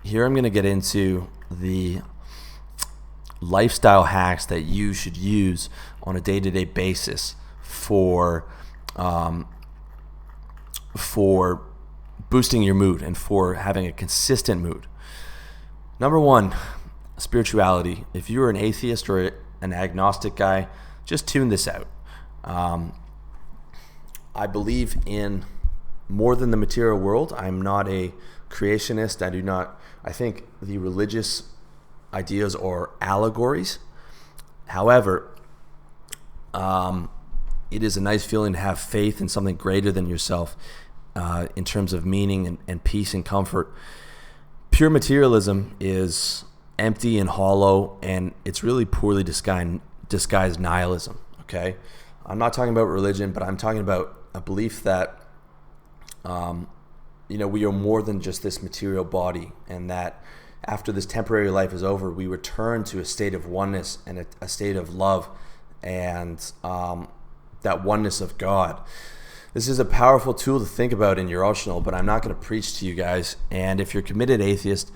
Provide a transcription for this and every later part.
here I'm going to get into the lifestyle hacks that you should use on a day-to-day basis for boosting your mood and for having a consistent mood. Number one, spirituality. If you're an atheist or an agnostic guy, just tune this out. I believe in more than the material world. I'm not a creationist. I think the religious ideas are allegories. However, it is a nice feeling to have faith in something greater than yourself in terms of meaning and peace and comfort. Pure materialism is empty and hollow, and it's really poorly disguised nihilism, okay? I'm not talking about religion, but I'm talking about a belief that we are more than just this material body, and that after this temporary life is over, we return to a state of oneness and a state of love and that oneness of God. This is a powerful tool to think about in your arsenal, but I'm not going to preach to you guys. And if you're a committed atheist,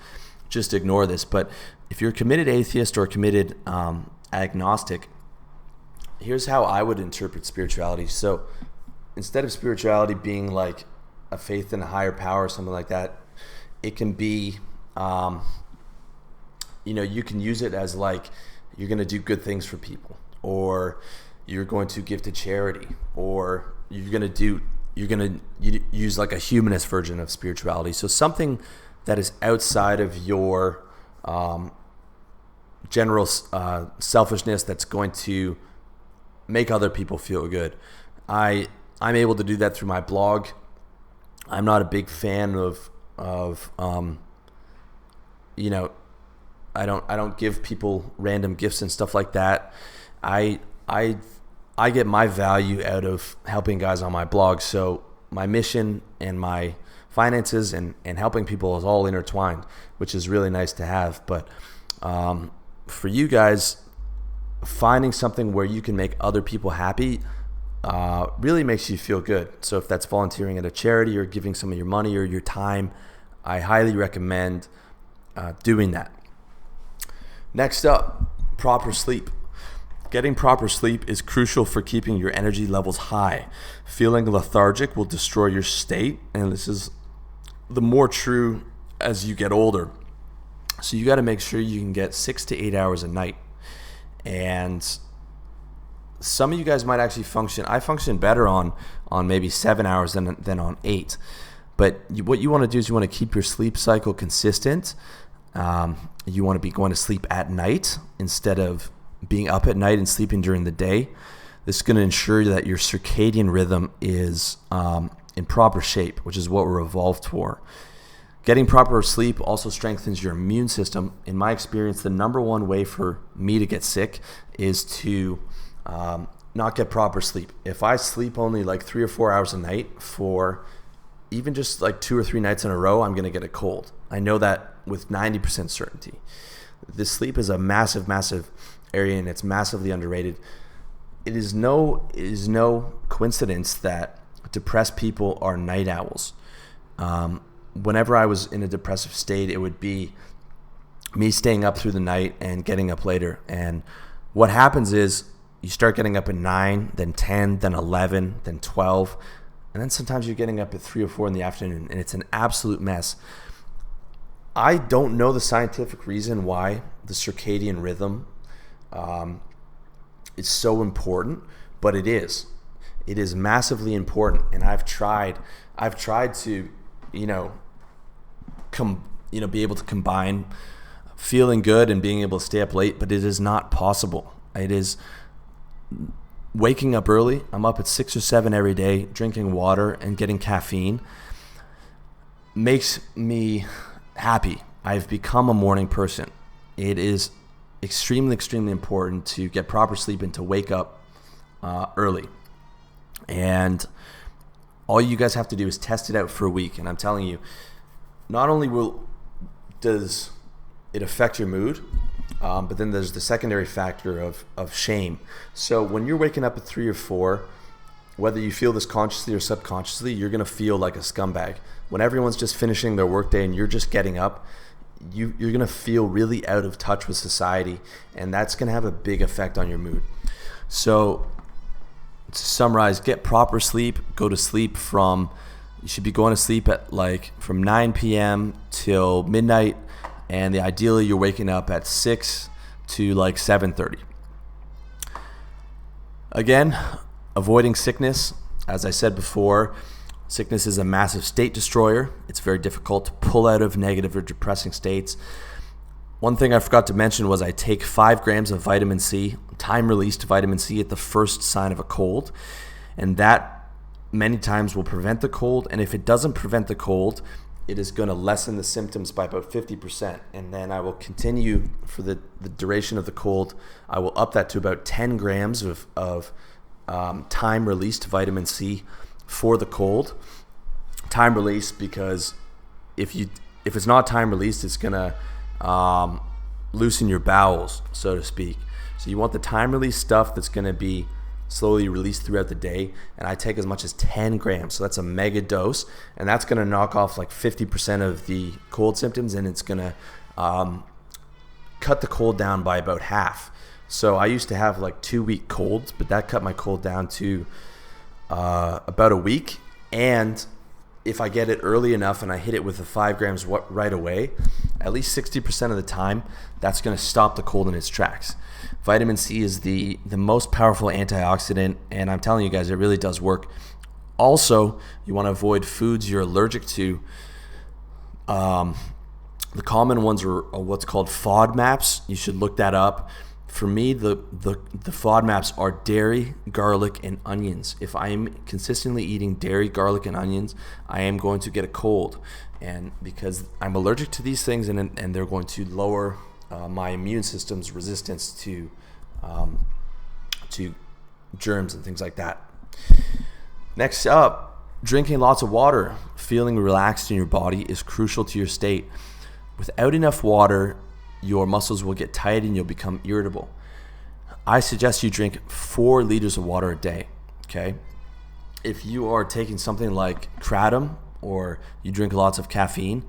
just ignore this. But if you're a committed atheist or a committed agnostic, here's how I would interpret spirituality. So instead of spirituality being like a faith in a higher power or something like that, it can be, you can use it as like you're going to do good things for people, or you're going to give to charity, or you're going to use like a humanist version of spirituality. So something that is outside of your general selfishness, that's going to make other people feel good. I'm able to do that through my blog. I'm not a big fan of I don't give people random gifts and stuff like that. I get my value out of helping guys on my blog. So my mission and my finances and helping people is all intertwined, which is really nice to have. But for you guys, finding something where you can make other people happy really makes you feel good. So if that's volunteering at a charity or giving some of your money or your time, I highly recommend doing that. Next up, proper sleep. Getting proper sleep is crucial for keeping your energy levels high. Feeling lethargic will destroy your state, and this is the more true as you get older. So you got to make sure you can get 6 to 8 hours a night. And some of you guys might actually function. I function better on maybe 7 hours than on 8. But what you want to do is you want to keep your sleep cycle consistent. You want to be going to sleep at night instead of being up at night and sleeping during the day. This is going to ensure that your circadian rhythm is in proper shape, which is what we're evolved for. Getting proper sleep also strengthens your immune system. In my experience, the number one way for me to get sick is to not get proper sleep. If I sleep only like 3 or 4 hours a night for even just like 2 or 3 nights in a row, I'm going to get a cold. I know that with 90% certainty. This sleep is a massive, massive area, and it's massively underrated. It is no coincidence that depressed people are night owls. Whenever I was in a depressive state, it would be me staying up through the night and getting up later. And what happens is you start getting up at 9, then 10, then 11, then 12, and then sometimes you're getting up at 3 or 4 in the afternoon, and it's an absolute mess. I don't know the scientific reason why the circadian rhythm is so important, but it is. It is massively important, and I've tried to, be able to combine feeling good and being able to stay up late, but it is not possible. It is waking up early. I'm up at 6 or 7 every day, drinking water and getting caffeine makes me happy. I've become a morning person. It is extremely, extremely important to get proper sleep and to wake up early. And all you guys have to do is test it out for a week. And I'm telling you, not only does it affect your mood, but then there's the secondary factor of shame. So when you're waking up at 3 or 4, whether you feel this consciously or subconsciously, you're going to feel like a scumbag. When everyone's just finishing their workday and you're just getting up, you're gonna feel really out of touch with society, and that's gonna have a big effect on your mood. So to summarize, get proper sleep. Go to sleep you should be going to sleep at like from 9 p.m. till midnight, and ideally you're waking up at 6 to like 7:30. Again, avoiding sickness. As I said before, sickness is a massive state destroyer. It's very difficult to pull out of negative or depressing states. One thing I forgot to mention was I take 5 grams of vitamin C, time-released vitamin C, at the first sign of a cold. And that many times will prevent the cold. And if it doesn't prevent the cold, it is going to lessen the symptoms by about 50%. And then I will continue for the duration of the cold. I will up that to about 10 grams of time-released vitamin C for the cold. Time-released because if it's not time-released, it's going to loosen your bowels, so to speak. So you want the time-released stuff that's going to be slowly released throughout the day, and I take as much as 10 grams. So that's a mega dose, and that's going to knock off like 50% of the cold symptoms, and it's going to cut the cold down by about half. So I used to have like 2-week colds, but that cut my cold down to about a week. And if I get it early enough and I hit it with the 5 grams right away, at least 60% of the time, that's going to stop the cold in its tracks. Vitamin C is the most powerful antioxidant, and I'm telling you guys, it really does work. Also, you want to avoid foods you're allergic to. The common ones are what's called FODMAPs. You should look that up. For me, the FODMAPs are dairy, garlic, and onions. If I am consistently eating dairy, garlic, and onions, I am going to get a cold. And because I'm allergic to these things, and they're going to lower my immune system's resistance to germs and things like that. Next up, drinking lots of water. Feeling relaxed in your body is crucial to your state. Without enough water, your muscles will get tight and you'll become irritable. I suggest you drink 4 liters of water a day, okay? If you are taking something like kratom or you drink lots of caffeine,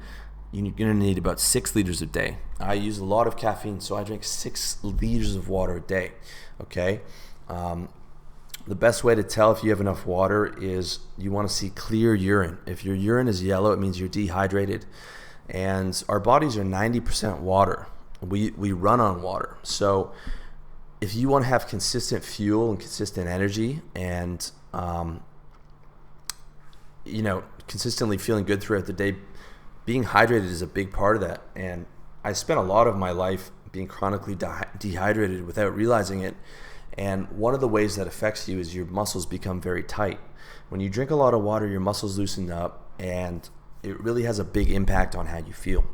you're going to need about 6 liters a day. I use a lot of caffeine, so I drink 6 liters of water a day, okay? The best way to tell if you have enough water is you want to see clear urine. If your urine is yellow, it means you're dehydrated. And our bodies are 90% water. We run on water. So if you want to have consistent fuel and consistent energy and consistently feeling good throughout the day, being hydrated is a big part of that. And I spent a lot of my life being chronically dehydrated without realizing it. And one of the ways that affects you is your muscles become very tight. When you drink a lot of water, your muscles loosen up, and it really has a big impact on how you feel.